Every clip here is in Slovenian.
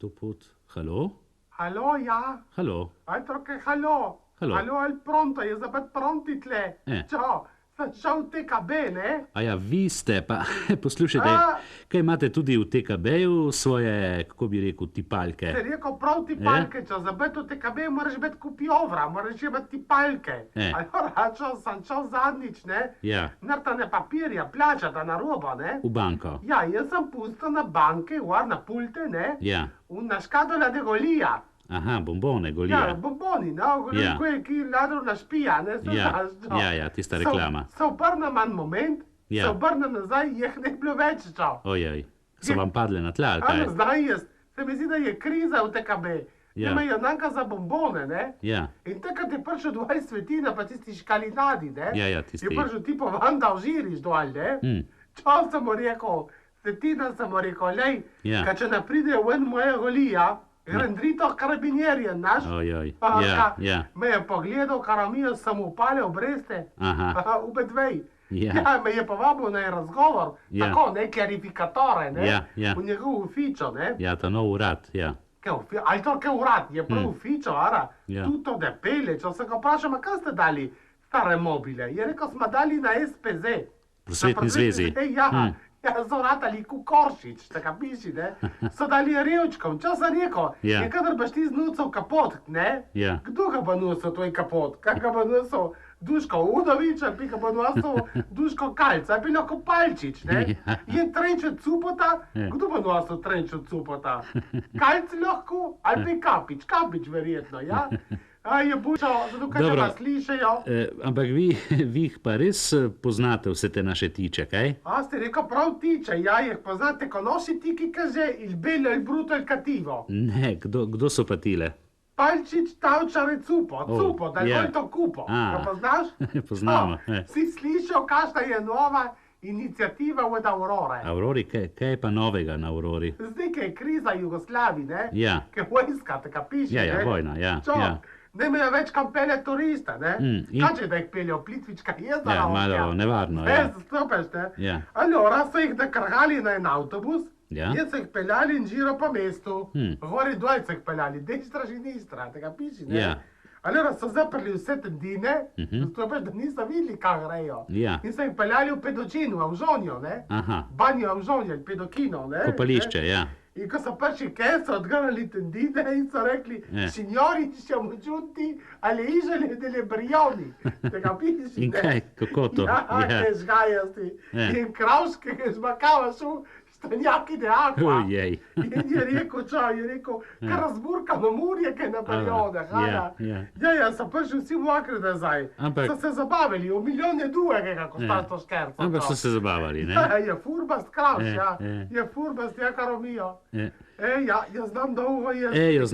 Autoput. Halo? Halo, ja? Halo? Altro che halo. Halo. Halo, è pronto, je zapet pronti tle. Ciao, sem šel v TKB, ne? A ja, vi ste, pa poslušajte, A? kaj imate tudi v TKB-ju svoje, kako bi rekel, tipalke? Se rekel prav tipalke, če zapet v TKB moraš biti kupjovra, moraš imeti tipalke. Allora, sem šel zadnjič, ne? Ja. Nartane papirja, plačata na robo, ne? V banko? Ja, jaz sem pustil na banke, na pulte, ne? Ja. Una scatola di Golia. Aha, bombone, Golia. Ja, bomboni, no? Ja. Ki ladro na špija, ne? Ja, tista reklama. Se obrnem en moment, se obrnem nazaj, jih ne bilo več, čau. Ojej, so vam padle na tla, ali kaj? Zdaj jaz, se mi zdi, da je kriza v TKB. Ja. Imajo nanka za bombone, ne? Ja. In takrat je prišel dol svetina, pa tisti škalinadi, ne? Ja, tisti. Je prišel tipo Vanda Alžiriš dol, ne? Čau sem mu rekel, svetina sem mu rekel, lej, kad če ne pride ven moja Golija, Grandrito karabinjerje, naš? Ojoj, ja. Me je pogledal, karamijo sem upalil breste, v bedvej. Ja, me je povabil na razgovor, tako, ne, klarifikatore, ne, v njegov fičo, ne. Ja, ta nov urad, ja. Ali to kaj urad, je prav fičo, ara, tuto de pele, če se ga vprašam, kaj ste dali stare mobile? Je rekel, smo dali na SPZ. Prosvetni zvezi. Ja, so ratali Kukoršič, tako piši, ne? So dali revčkom, čo sem rekel? Je kadar boš ti znucal kapot, ne? Kdo ga bo nosil tvoj kapot? Kaj ga bo nosil Duško Udovič, ali ga bo nosil Duško Kalc, ali bilo Kopalčič, ne? Je trenč od Cupota, kdo bo nosil trenč od Cupota? Kalc lahko, ali Kapič, Kapič verjetno, ja? Je bučo, zato kaj te vas slišajo. Ampak vi jih pa res poznate vse te naše tiče, kaj? Ste rekel prav tiče, ja, jih poznate, conosci ti chi cos'è il bello, il brutto e il cattivo? Ne, kdo so pa tile? Palčič, Tavčar e Cupo, da je to kupo, ga poznaš? Poznamo. Si slišal, kakšna je nova inicijativa od Aurore? Aurori, kaj je pa novega na Aurori? Zdaj, kaj je kriza Jugoslavi, ne? Ja. Kaj vojska, tako piše, ne? Ja, vojna, ja. Ne imajo več kam pelje turista, ne? Kaj če da jih peljejo Plitvička jezera? Ja, malo nevarno, ja. Stopeš, ne? Ja. Allora so jih nakrgali na en avtobus, jaz so jih peljali in žiro po mestu. Gori dol so jih peljali, destra žinistra, tega piši, ne? Ja. Allora so zaprli vse tendine, stopeš, da niso videli, kaj grejo. Ja. In so jih peljali v Pedočinu, v Avžonjo, ne? Banjo Avžonjo, Pedokino, ne? Kopališče, ja. In ko so prišli kaj, so odgrnili tendine in so rekli, signori, siamo giunti alle isole delle Brioni. Tega piši, ne? In kaj, kako to? Ja, kaj žgajasti. In Kravske je zmakava su stanjaki de aqua. Ojej. In je rekel, kar razburkano murje, kaj na periode. Ja, so prišli vsi mokri nazaj. So se zabavili, v milijone duvega, kako sta to škerco. Ampak so se zabavali, ne? Je furbast Kravš, ja. Je furbast, ja, karo mio. Jaz znam dolgo jesti. Jo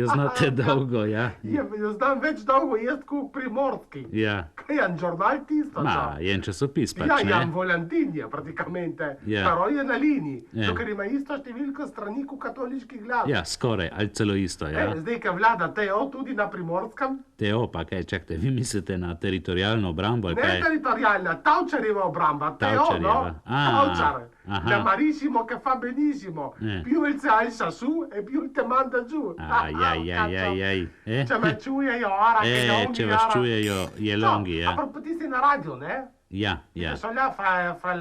znate dolgo, ja. Jaz znam več dolgo jesti, kot Primorski. Ja. Kaj je žurnal tisto? Je en časopis pač, ne? Ja, Volantin je, pratikamente. Staroj je na liniji, ker ima isto številko strani kot katoliških glad. Ja, skoraj, ali celo isto, ja. Zdaj, kaj vlada TO tudi na Primorskem? TO, pa kaj, čakajte, vi mislite na teritorijalno obrambo, ali kaj? Ne teritorijalna, Tavčarjeva obramba, TO, no? Tavčar. Da marissimo che fa benissimo, più il salsa su e più il te manda giù. Če me čujejo, ara, che longhi, če vas čujejo, je longhi, ja. Apropos ti si na radio, ne? Ja. So là fra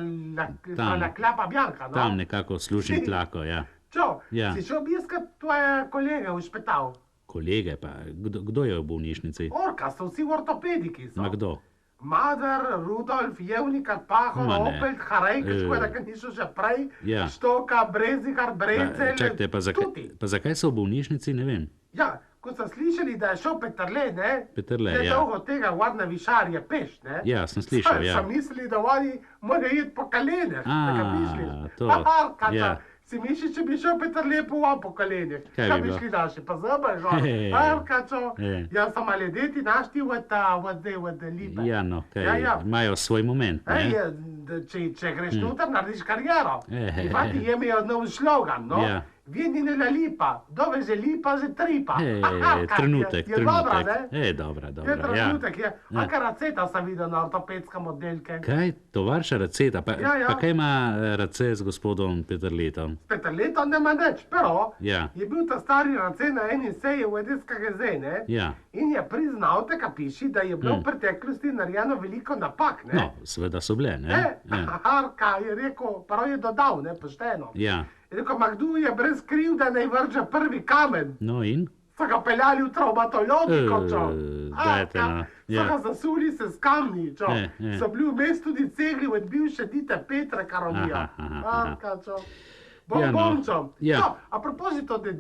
la clapa bianca, no? Tam nekako slušim tlako, ja. Si šel obiskat tvoje kolege v špitalu? Kolege, pa kdo je v bolnišnici? Orka, so vsi ortopediki, so. Ma kdo? Madar, Rudolf, Jevnik, Pahor, Opelt, Harejk, škoda, ker niso že prej, Štoka, Brezikar, Brecelj, čakajte, pa zakaj so v bolnišnici, ne vem. Ja, ko so slišali, da je šel Peterle, ne? Peterle, ja. Ne dolgo tega varna višarje peš, ne? Ja, sem slišal, ja. So mislili, da oni morajo iti po kaleneh, tako misliš. To, Si misliš, če bi šel Peterle po kaleneh? Kaj bi bilo? Bi šli daši, pa zebe, jaz so maledeti našti v libe. Ja, no, kaj, imajo svoj moment, ne? če greš noter, narediš kariero. Infatti imajo nov slogan, no? Vieni nella lipa, dove že lipa, že tripa. Trenutek. Je dobra, ne? Dobra. Je trenutek, je. Aka Raceta sem videl na ortopedskem oddelku. Kaj? Tovarša Raceta? Pa kaj ima Race z gospodom Peterletom? S Peterletom nema nič, pero je bil ta stari Race na eni seji v EDSKGZ, ne? In je priznal, tako piši, da je bilo v preteklosti narejeno veliko napak, ne? No, seveda so bile, ne? Harka je rekel, prav je dodal, ne, pošteno. Ja. Je rekel, kdo je brez krivde, naj vrže prvi kamen. No in? So ga peljali v traumatologiko, čo. Dajte, no. So ga zasuli se s kamni, čo. So bili vmes tudi cegli od bivše Dite Petre, kar omija. Harka, čo. Bombončom. No, a proposito di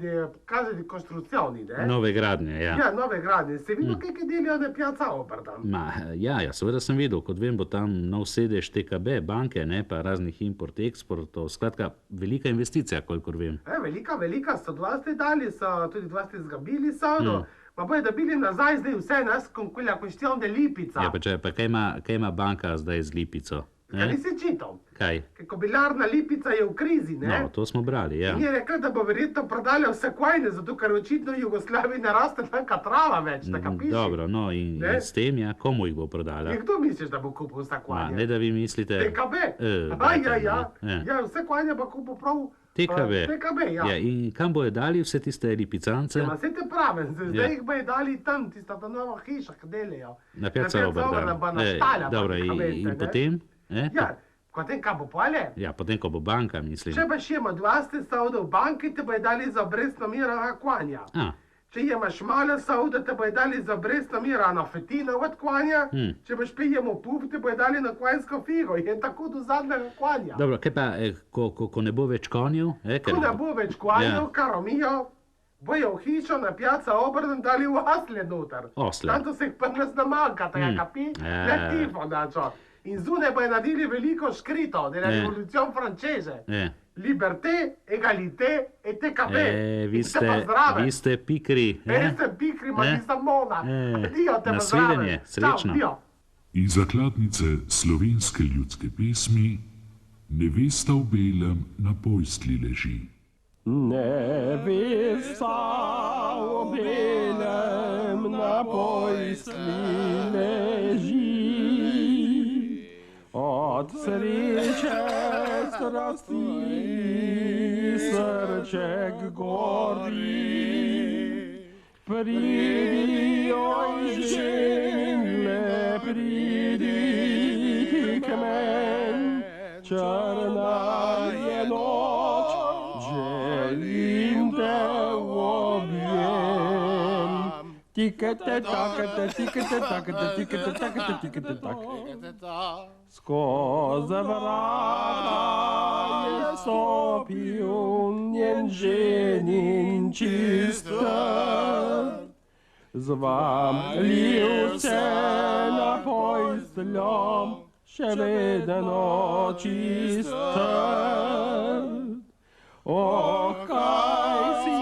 case di costruzioni, ne? Nove gradnje, ja. Ja, nove gradnje. Se videl, kaj delijo na Piazza Oberdan? Ja, seveda sem videl. Kot vem, bo tam nov sedež TKB, banke, ne, pa raznih import-eksportov. Skratka, velika investicija, kolikor vem. Velika. So 20 dali, so tudi 20 zgabili so, ma bojo dobili nazaj zdaj vse nas, con quella questione de Lipica. Ja, pa kaj ima banka zdaj z Lipico? Kaj nisi čital? Kaj? Kobilarna Lipica je v krizi, ne? No, to smo brali, ja. In je rekla, da bo verjetno prodala vse kvajne, zato ker očitno v Jugoslaviji ne raste taka trava več, taka piši. Dobro, no in s tem, komu jih bo prodala? Kdo misliš, da bo kupil vse kvajne? Ne, da vi mislite... TKB. Ja, vse kvajne bo kupil prav... TKB, ja. In kam bojo dali vse tiste lipicance? Ja, vse te pravim, zdaj jih bojo dali tam, tista ta nova hiša, ki delajo. Na Piazza Oberdan. Dobro, in potem? Ja, potem kaj bo pole? Ja, potem ko bo banka, mislim. Če pa še ima 20 saudov v banki, te bojo dali za obrestno mero kvanja. Če imaš malo sauda, te bojo dali za obrestno mero na fetino od kvanja. Če boš pijemo puf, te bojo dali na kvanjsko figo. In tako do zadnjega kvanja. Dobro, kaj pa, ko ne bo več konjev? Ko ne bo več konjev, karo mijo, bojo v hišo na Piazza Oberdan dali v osle noter. Osle? Tanto se jih prnes namanjka, tega kapi, ne tifo, dačo. In zunaj bojo naredili veliko škrito, della rivoluzione francese. Liberté, egalité et TKB. Vi ste pikri. Ste pikri, ma nisem mona. Dio te zdrave. Srečno. Iz zakladnice slovenske ljudske pesmi Nevesta v belem na postelji leži. Nevesta v belem na postelji leži. Od sreče strasti srček gori. Pridi, oj ženle, pridi k men. Črna je noč, želim te v objem. Tikete, takete, tikete, takete, tikete, takete, tikete, takete. Skozi vrata je stopil njen ženin čist. Zvamljiv se na posteljo, še vedno čist. O, kaj si,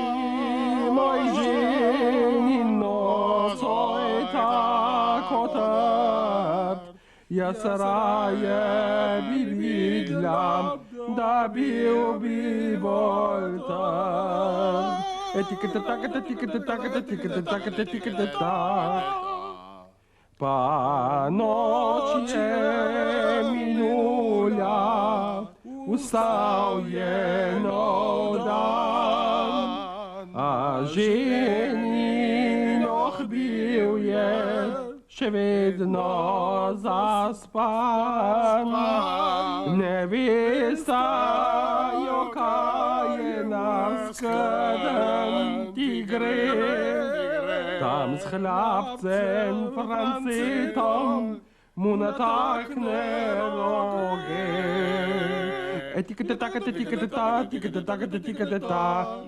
moj ženin nocoj tako trd. Jaz raje bi videla, da bil bi bolj trd. Tikete, takete, tikete, takete, tikete, takete, tikete, tak. Pa noč je minula, vstal je nov dan. A ženin bil je še vedno zaspan. Nevesta jo kaj je naskrden ti gre. Tam s hlapcem Francetom mu natakne roge. Tikete, takete, tikete, ta, tikete, takete, tikete, ta.